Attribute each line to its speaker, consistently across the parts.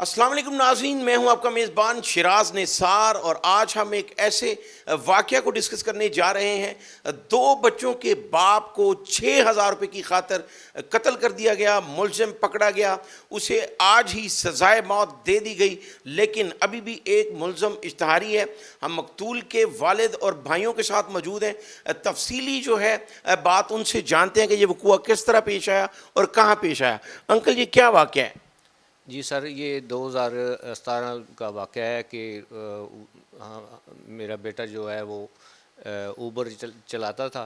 Speaker 1: अस्सलाम वालेकुम नाज़रीन, मैं हूं आपका मेज़बान शिराज निसार और आज हम एक ऐसे वाक़या को डिस्कस करने जा रहे हैं। दो बच्चों के बाप को 6,000 रुपये की खातिर कत्ल कर दिया गया, मुलज़िम पकड़ा गया, उसे आज ही सज़ाए मौत दे दी गई, लेकिन अभी भी एक मुलज़िम इश्तिहारी है। हम मकतूल के वालिद और भाइयों के साथ मौजूद हैं। तफसीली जो है बात उनसे जानते हैं कि ये वक़ूआ किस तरह पेश आया और कहाँ पेश आया। अंकल, ये क्या वाक़या है?
Speaker 2: जी सर, ये 2017 का वाक़या है कि हाँ, मेरा बेटा जो है वो ऊबर चलाता था।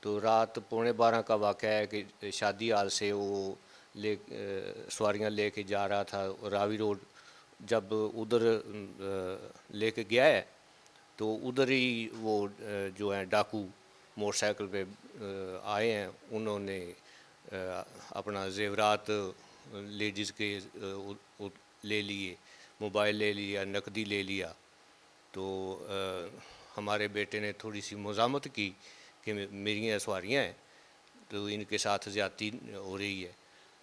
Speaker 2: तो रात 11:15 का वाक़या है कि शादी हाल से वो सवारियाँ लेके जा रहा था रावी रोड। जब उधर लेके गया है तो उधर ही वो जो है डाकू मोटरसाइकिल पे आए हैं। उन्होंने अपना जेवरात लेडीज़ के ले लिए, मोबाइल ले लिया, नकदी ले लिया। तो हमारे बेटे ने थोड़ी सी मज़ामत की कि मेरी सवारियाँ हैं तो इनके साथ ज़्यादती हो रही है।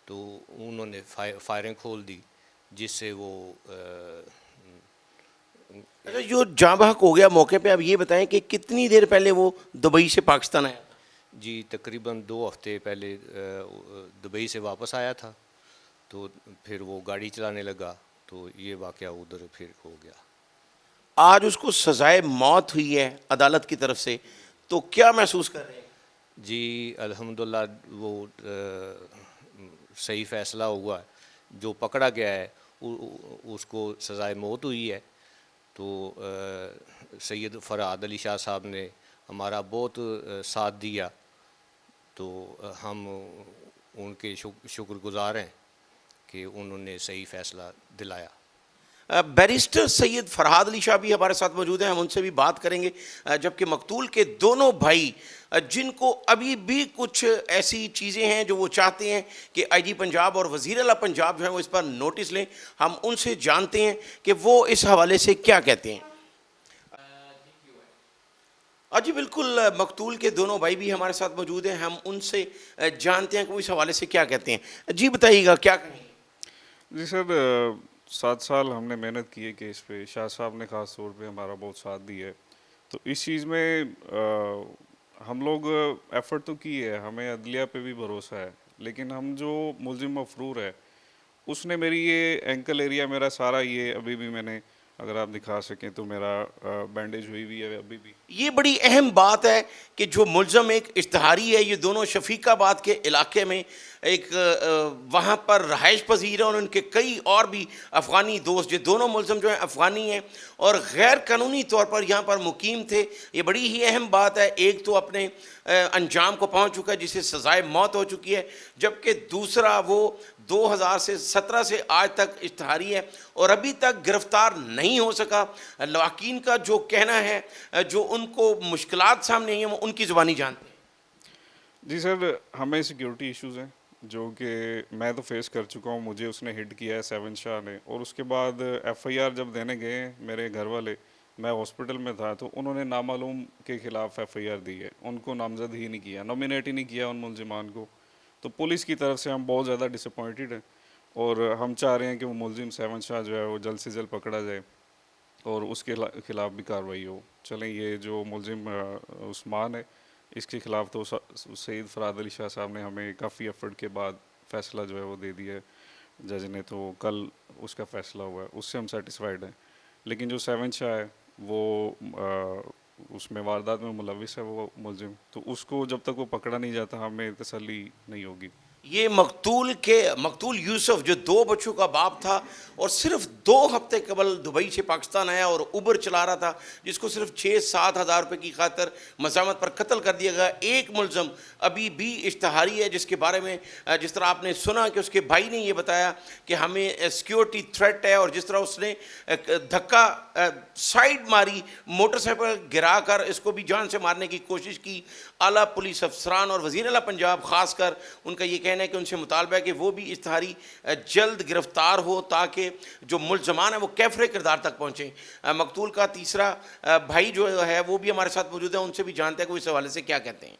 Speaker 2: तो उन्होंने फायरिंग खोल दी, जिससे वो
Speaker 1: अच्छा, जो जाँ बहक हो गया मौके पे, अब ये बताएं कि कितनी देर पहले वो दुबई से पाकिस्तान आया?
Speaker 2: जी तकरीबन 2 हफ्ते पहले दुबई से वापस आया था। तो फिर वो गाड़ी चलाने लगा तो ये वाक़या उधर फिर हो गया।
Speaker 1: आज उसको सजाए मौत हुई है अदालत की तरफ से, तो क्या महसूस कर रहे हैं?
Speaker 2: जी अल्हम्दुलिल्लाह वो सही फ़ैसला हुआ है। जो पकड़ा गया है उसको सज़ाए मौत हुई है। तो सैयद फ़रहाद अली शाह साहब ने हमारा बहुत साथ दिया। तो हम उनके शुक्रगुज़ार हैं कि उन्होंने सही फ़ैसला दिलाया।
Speaker 1: बैरिस्टर सैयद फ़रहाद अली शाह भी हमारे साथ मौजूद हैं, हम उनसे भी बात करेंगे। जबकि मकतूल के दोनों भाई, जिनको अभी भी कुछ ऐसी चीज़ें हैं जो वो चाहते हैं कि आईजी पंजाब और वज़ीर आला पंजाब जो है वो इस पर नोटिस लें, हम उनसे जानते हैं कि वो इस हवाले से क्या कहते हैं। जी बिल्कुल, मकतूल के दोनों भाई भी हमारे साथ मौजूद हैं, हम उनसे जानते हैं कि वो इस हवाले से क्या कहते हैं। जी बताइएगा, क्या कहेंगे?
Speaker 3: जी सर, 7 साल हमने मेहनत की है केस पे। शाह साहब ने ख़ास तौर पे हमारा बहुत साथ दिया है। तो इस चीज़ में हम लोग एफ़र्ट तो की है, हमें अदलिया पे भी भरोसा है, लेकिन हम जो मुलज़िम मफ़रूर है उसने मेरी ये एंकल एरिया, मेरा सारा ये अभी भी मैंने, अगर आप दिखा सकें तो मेरा बैंडेज हुई हुई है अभी भी।
Speaker 1: ये बड़ी अहम बात है कि जो मुलज़म एक इश्तिहारी है, ये दोनों शफीकाबाद के इलाके में एक वहाँ पर रहाइश पजीर है और उनके कई और भी अफ़गानी दोस्त, ये दोनों मुलज़म जो हैं अफ़गानी हैं और गैर कानूनी तौर पर यहाँ पर मुकीम थे। ये बड़ी ही अहम बात है। एक तो अपने अंजाम को पहुँच चुका है, जिसे सज़ाए मौत हो चुकी है, जबकि दूसरा वो 2017 से आज तक इश्तिहारी है और अभी तक गिरफ़्तार नहीं हो सका। लवाकीन का जो कहना है, जो उनको मुश्किलात सामने आई हैं, वो उनकी ज़ुबानी जानते हैं।
Speaker 3: जी सर, हमें सिक्योरिटी इश्यूज़ हैं जो कि मैं तो फेस कर चुका हूँ। मुझे उसने हिट किया है सेवन शाह ने, और उसके बाद एफआईआर जब देने गए मेरे घर वाले, मैं हॉस्पिटल में था, तो उन्होंने नामालूम के ख़िलाफ़ एफआईआर दी है। उनको नामज़द ही नहीं किया, नॉमिनेट ही नहीं किया उन मुलजिमान को। तो पुलिस की तरफ से हम बहुत ज़्यादा डिसअपॉइंटेड हैं और हम चाह रहे हैं कि वो मुलजिम सेवन शाह जो है वो जल्द से जल्द पकड़ा जाए और उसके ख़िलाफ़ भी कार्रवाई हो। चलें, ये जो मुलजिम उस्मान है, इसके ख़िलाफ़ तो सैयद फ़रहाद अली शाह साहब ने हमें काफ़ी एफ़र्ट के बाद फ़ैसला जो है वो दे दिया है जज ने। तो कल उसका फ़ैसला हुआ है, उससे हम सेटिस्फाइड हैं। लेकिन जो सेवन शाह है वो उसमें वारदात में मुलविस है वो मुलजिम, तो उसको जब तक वो पकड़ा नहीं जाता हमें तसल्ली नहीं होगी।
Speaker 1: ये मकतूल यूसुफ, जो दो बच्चों का बाप था और सिर्फ 2 हफ्ते कबल दुबई से पाकिस्तान आया और उबर चला रहा था, जिसको सिर्फ 6-7 हज़ार रुपये की खातिर मज़ामत पर कत्ल कर दिया गया। एक मुलज़म अभी भी इश्तिहारी है, जिसके बारे में जिस तरह आपने सुना कि उसके भाई ने ये बताया कि हमें सिक्योरिटी थ्रेट है, और जिस तरह उसने धक्का साइड मारी, मोटरसाइकिल गिरा कर इसको भी जान से मारने की कोशिश की। आला पुलिस अफसरान और वज़ीर आला पंजाब ख़ासकर, उनका ये कहना है कि उनसे मुतालबा है कि वो भी इश्तिहारी जल्द गिरफ़्तार हो ताकि जो मुलज़मान है वो कैफ़रे किरदार तक पहुँचें। मकतूल का तीसरा भाई जो है वो भी हमारे साथ मौजूद है, उनसे भी जानते हैं कि वो इस हवाले से क्या कहते हैं।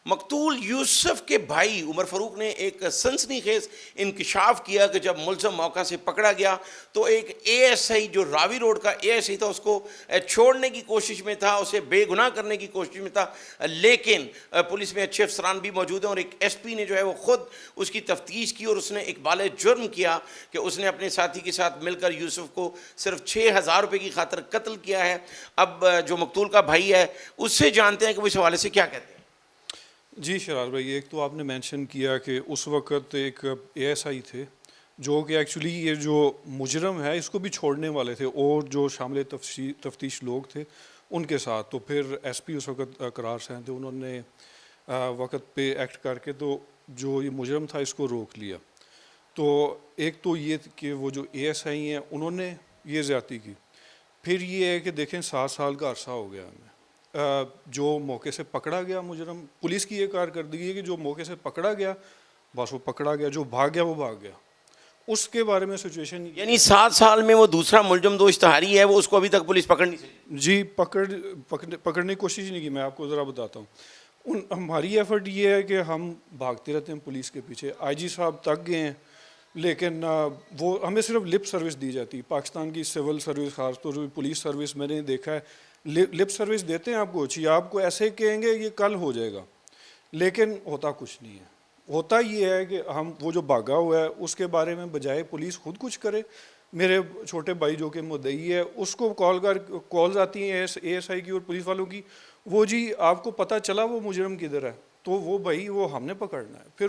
Speaker 1: مقتول یوسف کے بھائی عمر فاروق نے ایک سنسنی خیز انکشاف کیا کہ جب ملزم موقع سے پکڑا گیا تو ایک اے ایس آئی جو راوی روڈ کا اے ایس آئی تھا اس کو چھوڑنے کی کوشش میں تھا, اسے بے گناہ کرنے کی کوشش میں تھا, لیکن پولیس میں اچھے افسران بھی موجود ہیں اور ایک ایس پی نے جو ہے وہ خود اس کی تفتیش کی اور اس نے اقبال جرم کیا کہ اس نے اپنے ساتھی کے ساتھ مل کر یوسف کو صرف 6,000 روپے کی خاطر قتل کیا ہے. اب جو مقتول کا بھائی ہے اس سے جانتے ہیں کہ وہ اس حوالے سے کیا کہتے ہیں.
Speaker 4: جی شرار بھائی, ایک تو آپ نے مینشن کیا کہ اس وقت ایک اے ایس آئی تھے جو کہ ایکچولی یہ جو مجرم ہے اس کو بھی چھوڑنے والے تھے اور جو شامل تفتیش لوگ تھے ان کے ساتھ. تو پھر ایس پی اس وقت قرار سین تھے, انہوں نے وقت پہ ایکٹ کر کے تو جو یہ مجرم تھا اس کو روک لیا. تو ایک تو یہ کہ وہ جو اے ایس آئی ہیں انہوں نے یہ زیادتی کی. پھر یہ ہے کہ دیکھیں 7 سال کا عرصہ ہو گیا ہمیں, جو موقع سے پکڑا گیا مجرم, پولیس کی یہ کارکردگی ہے کہ جو موقع سے پکڑا گیا بس وہ پکڑا گیا, جو بھاگ گیا وہ بھاگ گیا. اس کے بارے میں سچویشن
Speaker 1: یعنی 7 سال میں وہ دوسرا ملزم جو اشتہاری ہے وہ اس کو ابھی تک پولیس پکڑ نہیں سکی.
Speaker 4: جی پکڑنے کی کوشش نہیں کی. میں آپ کو ذرا بتاتا ہوں, ہماری ایفرٹ یہ ہے کہ ہم بھاگتے رہتے ہیں پولیس کے پیچھے. آئی جی صاحب تک گئے ہیں لیکن وہ ہمیں صرف لپ سروس دی جاتی. پاکستان کی سول سروس, خاص طور پر پولیس سروس, میں نے دیکھا ہے لپ سروس دیتے ہیں آپ کو, اچھی آپ کو ایسے کہیں گے یہ کل ہو جائے گا, لیکن ہوتا کچھ نہیں ہے. ہوتا یہ ہے کہ ہم وہ جو بھاگا ہوا ہے اس کے بارے میں بجائے پولیس خود کچھ کرے. میرے چھوٹے بھائی جو کہ مدعی ہے اس کو کالز آتی ہیں اے ایس آئی کی اور پولیس والوں کی, وہ جی آپ کو پتہ چلا وہ مجرم کدھر ہے, تو وہ بھائی وہ ہم نے پکڑنا ہے. پھر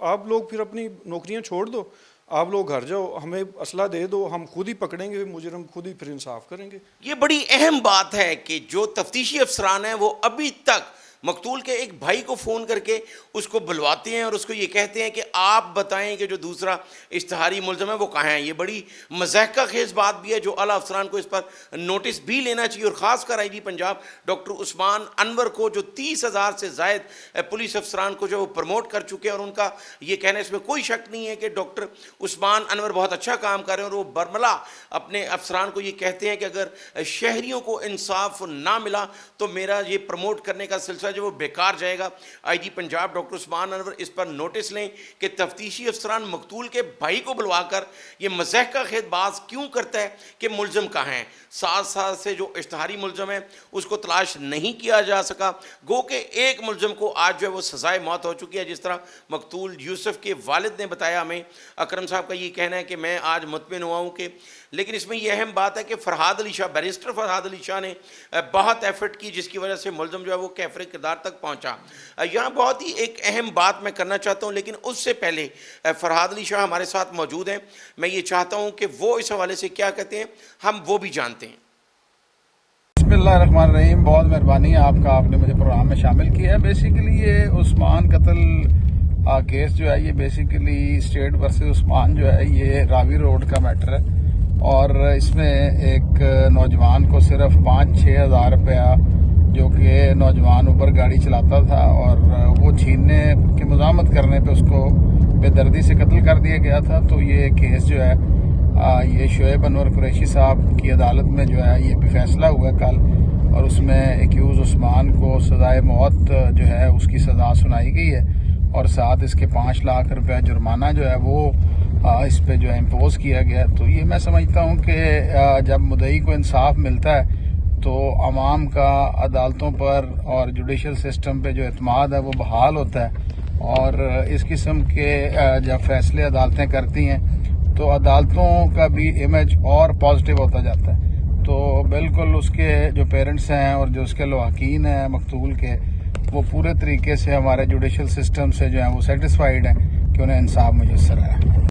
Speaker 4: آپ لوگ پھر اپنی نوکریاں چھوڑ دو, آپ لوگ گھر جاؤ, ہمیں اسلحہ دے دو, ہم خود ہی پکڑیں گے مجرم, خود ہی پھر انصاف کریں گے.
Speaker 1: یہ بڑی اہم بات ہے کہ جو تفتیشی افسران ہیں وہ ابھی تک مقتول کے ایک بھائی کو فون کر کے اس کو بلواتے ہیں اور اس کو یہ کہتے ہیں کہ آپ بتائیں کہ جو دوسرا اشتہاری ملزم ہے وہ کہاں ہے. یہ بڑی مضحکہ خیز بات بھی ہے جو اعلیٰ افسران کو اس پر نوٹس بھی لینا چاہیے, اور خاص کر آئی جی پنجاب ڈاکٹر عثمان انور کو جو 30,000 سے زائد پولیس افسران کو جو وہ پروموٹ کر چکے ہیں, اور ان کا یہ کہنا اس میں کوئی شک نہیں ہے کہ ڈاکٹر عثمان انور بہت اچھا کام کر رہے ہیں, اور وہ برملا اپنے افسران کو یہ کہتے ہیں کہ اگر شہریوں کو انصاف نہ ملا تو میرا یہ پروموٹ کرنے کا سلسلہ جو وہ بیکار جائے گا. آئی جی پنجاب ڈاکٹر عثمان انور اس پر نوٹس لیں کہ تفتیشی افسران مقتول کے بھائی کو بلوا کر یہ مضحکہ خیز بات کیوں کرتا ہے کہ ملزم کہاں ہیں. 7 سال سے جو اشتہاری ملزم ہے اس کو تلاش نہیں کیا جا سکا, گو کہ ایک ملزم کو آج جو ہے وہ سزائے موت ہو چکی ہے, جس طرح مقتول یوسف کے والد نے بتایا ہمیں. اکرم صاحب کا یہ کہنا ہے کہ میں آج مطمئن ہوا ہوں کہ, لیکن اس میں یہ اہم بات ہے کہ فرحاد علی شاہ, بیرسٹر فرحاد علی شاہ نے بہت ایفرٹ کی جس کی وجہ سے ملزم جو ہے وہ کیفر کردار تک پہنچا. یہاں بہت ہی ایک اہم بات میں کرنا چاہتا ہوں, لیکن اس سے پہلے فرحاد علی شاہ ہمارے ساتھ موجود ہیں. میں یہ چاہتا ہوں کہ وہ اس حوالے سے کیا کہتے ہیں, ہم وہ بھی جانتے ہیں.
Speaker 5: بسم اللہ الرحمن الرحیم. بہت مہربانی آپ کا, آپ نے مجھے پروگرام میں شامل کیا ہے. بیسیکلی یہ عثمان قتل کیس جو ہے یہ بیسیکلی اسٹیٹ ورسز عثمان جو ہے یہ راوی روڈ کا میٹر ہے, اور اس میں ایک نوجوان کو صرف 5-6 ہزار روپیہ جو کہ نوجوان اوپر گاڑی چلاتا تھا اور وہ چھیننے کی مزاحمت کرنے پہ اس کو بے دردی سے قتل کر دیا گیا تھا. تو یہ کیس جو ہے یہ شعیب انور قریشی صاحب کی عدالت میں جو ہے یہ بھی فیصلہ ہوا کل, اور اس میں ایکیوز عثمان کو سزائے موت جو ہے اس کی سزا سنائی گئی ہے, اور ساتھ اس کے 5 لاکھ روپے جرمانہ جو ہے وہ اس پہ جو ہے امپوز کیا گیا. تو یہ میں سمجھتا ہوں کہ جب مدعی کو انصاف ملتا ہے تو عوام کا عدالتوں پر اور جوڈیشل سسٹم پہ جو اعتماد ہے وہ بحال ہوتا ہے, اور اس قسم کے جب فیصلے عدالتیں کرتی ہیں تو عدالتوں کا بھی امیج اور پازیٹیو ہوتا جاتا ہے. تو بالکل اس کے جو پیرنٹس ہیں اور جو اس کے لواحقین ہیں مقتول کے, وہ پورے طریقے سے ہمارے جوڈیشل سسٹم سے جو ہیں وہ سیٹسفائیڈ ہیں کہ انہیں انصاف میسر ہے.